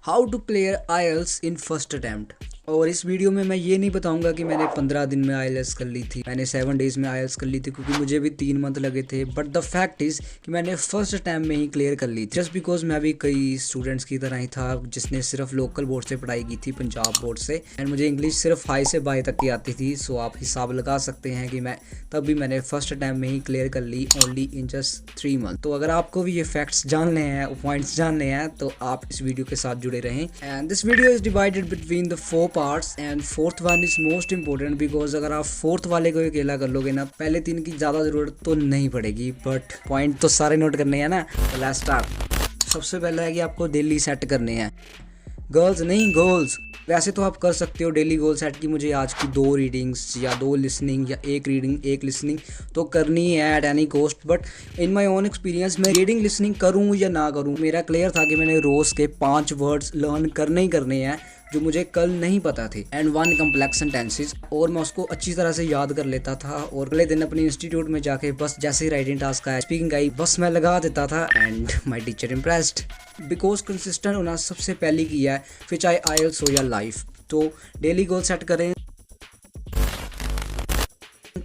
How to clear IELTS in first attempt. और इस video में मैं ये नहीं बताऊंगा कि मैंने 15 दिन में आईएलटीएस कर ली थी, मैंने 7 डेज़ में आईएलटीएस कर ली थी, क्योंकि मुझे भी 3 मंथ लगे थे। बट द फैक्ट इज़ कि मैंने फर्स्ट अटैम्प्ट में ही क्लियर कर ली थी, जस्ट बिकॉज मैं भी कई स्टूडेंट्स की तरह ही था जिसने सिर्फ लोकल बोर्ड से पढ़ाई की थी, पंजाब बोर्ड से। एंड मुझे इंग्लिश सिर्फ 5 से 22 तक की आती थी। सो आप हिसाब लगा सकते हैं कि मैं तब भी मैंने फर्स्ट अटैम्प्ट में ही क्लियर कर ली, ओनली इन जस्ट 3 मंथ। तो अगर आपको भी ये फैक्ट्स जानने हैं, पॉइंट्स जानने हैं, तो आप इस वीडियो के साथ जुड़े रहें। And this video is divided between the 4 parts and fourth one is most important, because अगर आप फोर्थ वाले को अकेला कर लोगे ना, पहले 3 की ज़्यादा ज़रूरत तो नहीं पड़ेगी, बट पॉइंट तो सारे नोट करने हैं ना। तो लेट्स स्टार्ट। सबसे पहला है कि आपको डेली सेट करने हैं, गर्ल्स नहीं गोल्स। वैसे तो आप कर सकते हो डेली गोल सेट की मुझे आज की 2 रीडिंग्स या 2 लिसनिंग या 1 रीडिंग 1 लिसनिंग तो करनी है at any cost. But in my own experience मैं रीडिंग लिसनिंग करूँ या ना करूँ, मेरा क्लियर था कि मैंने रोज़ के 5 वर्ड्स लर्न करने ही करने हैं जो मुझे कल नहीं पता थे, एंड 1 कम्प्लेक्स सेंटेंसेस, और मैं उसको अच्छी तरह से याद कर लेता था। और अगले दिन अपने इंस्टीट्यूट में जाके बस जैसे ही राइटिंग टास्क आया, स्पीकिंग आई, बस मैं लगा देता था and my teacher impressed. Because consistent होना सबसे पहले किया है, फिर चाहे आईएलटीएस हो या लाइफ। तो डेली गोल सेट करें।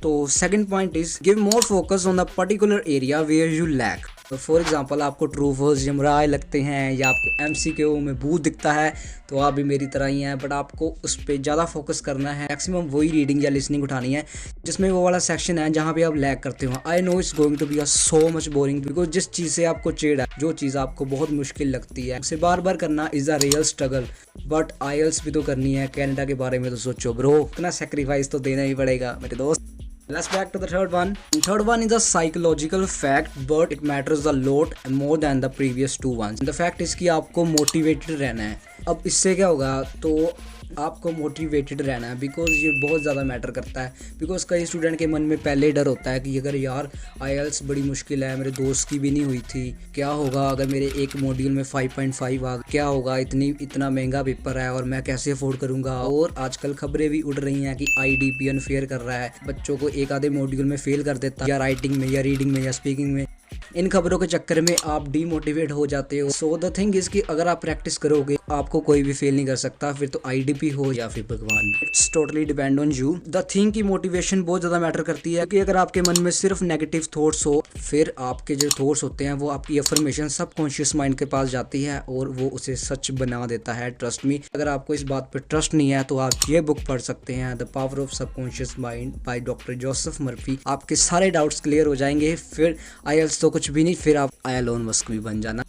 तो second point is give more focus on the particular area where you lack. तो फॉर एग्जांपल आपको ट्रू फॉल्स जमराए लगते हैं या आपको एमसीक्यू में भूत दिखता है, तो आप भी मेरी तरह ही हैं, बट आपको उस पर ज़्यादा फोकस करना है। मैक्सिमम वही रीडिंग या लिसनिंग उठानी है जिसमें वो वाला सेक्शन है जहाँ पे आप लैग करते हो। I know it's going to be so much boring, because जिस चीज़ से आपको चिढ़ है, जो चीज़ आपको बहुत मुश्किल लगती है, उसे बार बार करना is a real struggle. But IELTS भी तो करनी है, कनाडा के बारे में तो सोचो ब्रो, इतना सेक्रीफाइस तो देना ही पड़ेगा मेरे दोस्त। Let's back to the third one. Third one is a psychological fact, but it matters a lot more than the previous 2 ones. The fact is कि आपको मोटिवेटेड रहना है। अब इससे क्या होगा, तो आपको मोटिवेटेड रहना है, बिकॉज ये बहुत ज़्यादा मैटर करता है। बिकॉज कई स्टूडेंट के मन में पहले डर होता है कि अगर यार आईएलटीएस बड़ी मुश्किल है, मेरे दोस्त की भी नहीं हुई थी, क्या होगा अगर मेरे एक मॉड्यूल में 5.5 आ, क्या होगा, इतना महंगा पेपर है और मैं कैसे अफोर्ड करूँगा। और आजकल खबरें भी उड़ रही हैं कि आईडीपी अनफेयर कर रहा है, बच्चों को एक आधे मॉड्यूल में फेल कर देता है, या राइटिंग में या रीडिंग में या स्पीकिंग में। इन खबरों के चक्कर में आप डीमोटिवेट हो जाते हो। सो द थिंग इज कि अगर आप प्रैक्टिस करोगे, आपको कोई भी फेल नहीं कर सकता, फिर तो आईडीपी हो या फिर भगवान। It's totally depend on you. The thing की मोटिवेशन बहुत ज़्यादा मैटर करती है, कि अगर आपके मन में सिर्फ नेगेटिव थॉट्स हो, फिर आपके जो थॉट्स होते हैं वो आपकी अफर्मेशन सबकॉन्शियस माइंड के पास जाती है और वो उसे सच बना देता है। ट्रस्ट मी, अगर आपको इस बात पर ट्रस्ट नहीं है तो आप ये बुक पढ़ सकते हैं, the power of subconscious mind by doctor Joseph Murphy. आपके सारे डाउट्स क्लियर हो जाएंगे, फिर आईएलटीएस तो कुछ भी नहीं, फिर आप एलोन मस्क भी बन जाना।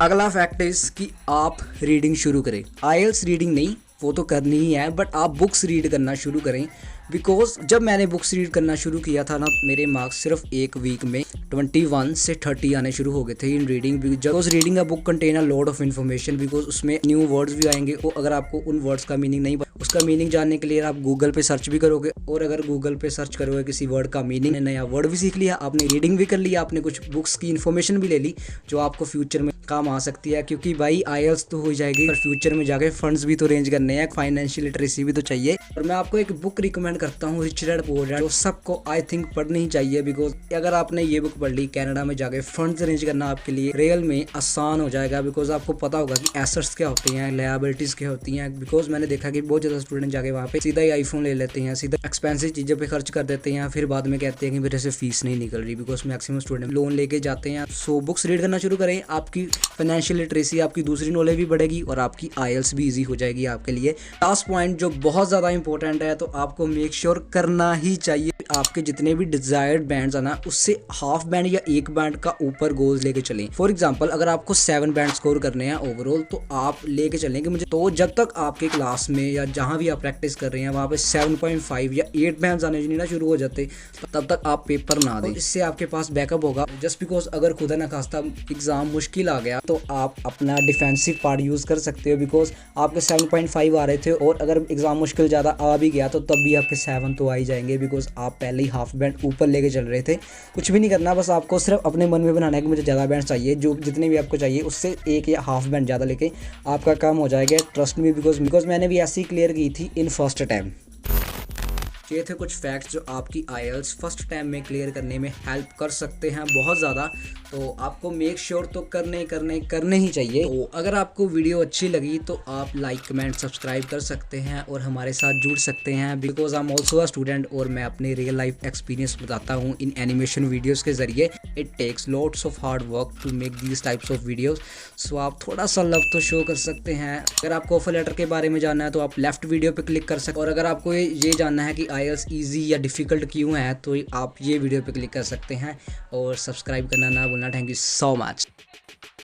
अगला फैक्ट इज कि आप रीडिंग शुरू करें। आईएलटीएस रीडिंग नहीं, वो तो करनी ही है, बट आप बुक्स रीड करना शुरू करें। बिकॉज जब मैंने बुक्स रीड करना शुरू किया था ना, मेरे मार्क्स सिर्फ 1 वीक में 21 से 30 आने शुरू हो गए थे इन reading. Because reading a book contain a lot of information, because उसमें न्यू वर्ड्स भी आएंगे। और अगर आपको उन वर्ड्स का मीनिंग नहीं, उसका मीनिंग जानने के लिए आप गूगल पे सर्च भी करोगे, और अगर गूगल पे सर्च करोगे किसी वर्ड का मीनिंग, नया वर्ड भी सीख लिया आपने, रीडिंग भी कर लिया आपने, कुछ बुक्स की इन्फॉर्मेशन भी ले ली जो आपको फ्यूचर में काम आ सकती है। क्योंकि भाई आईएलटीएस तो हो जाएगी, पर फ्यूचर में जाके फंड्स भी तो अरेंज करने हैं, फाइनेंशियल लिटरेसी भी तो चाहिए। और मैं आपको एक बुक रिकमेंड करता हूँ, रिच डैड पुअर डैड, जो सबको आई थिंक पढ़नी ही चाहिए। बिकॉज अगर आपने ये बुक पढ़ ली, कनाडा में जाके फंड्स अरेंज करना आपके लिए रियल में आसान हो जाएगा। बिकॉज आपको पता होगा कि एसेट्स क्या होते हैं, लायबिलिटीज क्या होती हैं। बिकॉज मैंने देखा कि बहुत ज़्यादा स्टूडेंट जाके वहाँ पे सीधा ही आईफोन ले लेते हैं, सीधा एक्सपेंसिव चीज़ों पे खर्च कर देते हैं, फिर बाद में कहते हैं कि मेरे से फीस नहीं निकल रही, बिकॉज मैक्सिमम स्टूडेंट लोन लेके जाते हैं। सो बुक्स रीड करना शुरू करें, आपकी फाइनेंशियल लिटरेसी, आपकी दूसरी नॉलेज भी बढ़ेगी और आपकी आईएलटीएस भी ईजी हो जाएगी आपके लिए। लास्ट पॉइंट जो बहुत ज़्यादा इंपॉर्टेंट है, तो आपको मेक श्योर करना ही चाहिए आपके जितने भी डिजायर्ड बैंड्स है ना, उससे हाफ बैंड या 1 बैंड का ऊपर गोल्स लेके चलें। फॉर एग्जांपल अगर आपको 7 बैंड स्कोर करने हैं ओवरऑल, तो आप लेके चलें कि मुझे, तो जब तक आपके क्लास में या जहाँ भी आप प्रैक्टिस कर रहे हैं वहाँ पे 7.5 या 8 बैंड्स आने नहीं ना शुरू हो जाते, तब तक आप पेपर ना दें। इससे आपके पास बैकअप होगा। जस्ट बिकॉज अगर खुदा ना खास्ता एग्जाम मुश्किल आ गया, तो आप अपना डिफेंसिव पार्ट यूज़ कर सकते हो। बिकॉज आपके 7.5 आ रहे थे और अगर एग्जाम मुश्किल ज़्यादा आ भी गया, तो तब भी आपके 7 तो आ ही जाएंगे, बिकॉज आप पहले ही हाफ बैंड ऊपर लेके चल रहे थे। कुछ भी नहीं करना, बस आपको सिर्फ अपने मन में बनाना है कि मुझे ज़्यादा बैंड चाहिए, जो जितने भी आपको चाहिए उससे 1 या हाफ बैंड ज़्यादा लेके आपका काम हो जाएगा। ट्रस्ट मी, बिकॉज मैंने भी ऐसी क्लियर की थी इन फर्स्ट अटैम्प्ट। ये थे कुछ फैक्ट्स जो आपकी आईएलटीएस फर्स्ट टाइम में क्लियर करने में हेल्प कर सकते हैं बहुत ज़्यादा। तो आपको मेक श्योर तो करने ही चाहिए। तो अगर आपको वीडियो अच्छी लगी तो आप लाइक कमेंट सब्सक्राइब कर सकते हैं और हमारे साथ जुड़ सकते हैं, because I am also a student और मैं अपने रियल लाइफ एक्सपीरियंस बताता हूँ इन एनिमेशन वीडियोज़ के ज़रिए। It takes lots of hard work to make these types of videos. So आप थोड़ा सा लव तो शो कर सकते हैं। अगर आपको ऑफर लेटर के बारे में जानना है तो आप लेफ्ट वीडियो पे क्लिक कर सकते हैं, और अगर आपको ये जानना है कि आईएलटीएस ईजी या डिफ़िकल्ट क्यों है तो आप ये वीडियो पे क्लिक कर सकते हैं और सब्सक्राइब करना ना भूलना। Thank you so much.